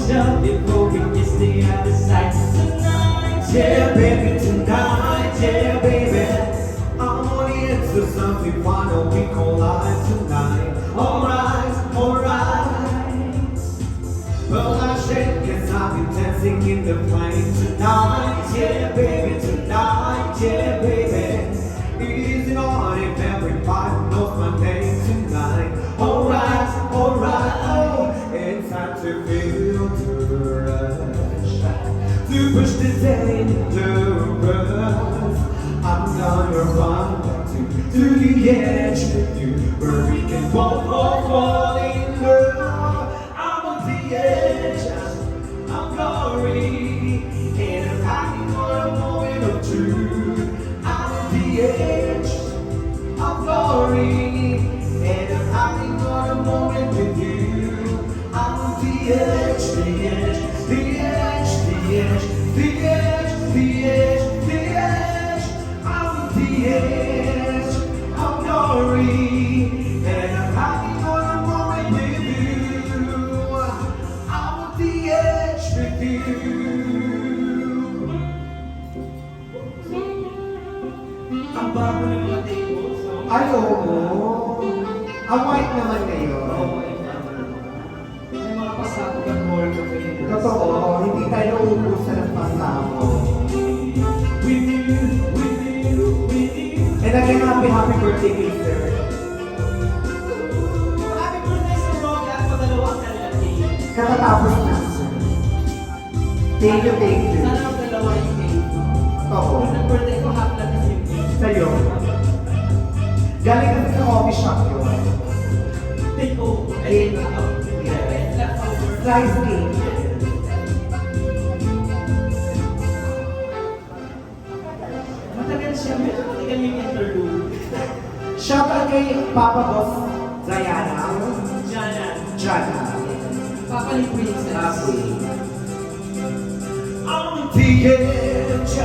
yourself before we kiss the other side tonight. Yeah, baby, tonight, yeah, baby. I'm on the edge of something, why don't we collide tonight? Alright, alright. Well, I shake, cause I'll be dancing in the plane tonight. Yeah, baby, tonight, yeah, baby. Easy on if everybody knows my name tonight. Alright, alright, oh, it's time to feel the rush, to push the dangerous. I'm gonna run to the edge with you, where we can fall in love. I'm on the edge of glory, and I'm hiding for a moment or two. I'm on the edge of glory, and I'm hiding for a moment with you. I'm on the edge, the edge, the edge, the edge, the edge, the edge, the edge. I'm on the edge of glory, and I'm hiding for a moment with you. I'm on the edge with you. Ang bago ng mga tables, no? Ay, oo. Ang white naman ngayon. Oo, may mga pasabog at more kami. Totoo, hindi tayo nauubusan ng pasabog. With you, with you, with you. And again, happy birthday, Peter. Happy birthday sa Rocky at padalawang kanilang cake. Katatapos na. Thank you, thank you. Sana ang dalawa yung cake. Oo. Unang birthday ko, half lang kasi yung cake. Sa'yo. Galing kasi sa coffee shop yun. Take over. Ay, take out. Leftover. Slice cake. Matagal siya. Medyo matagal yung interlude. Shout out kay Papa Boss Diana. Jana. Jana. Papa ni Princess. On the edge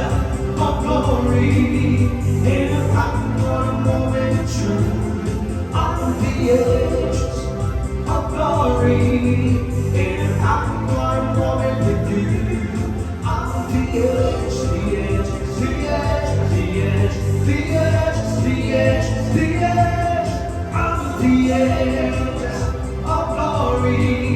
of glory, and I'm gonna moment true. On the edge of glory, and I'm gonna moment with you. On the edge, the edge, the edge, the edge, the edge, the edge, the edge. On the edge of glory.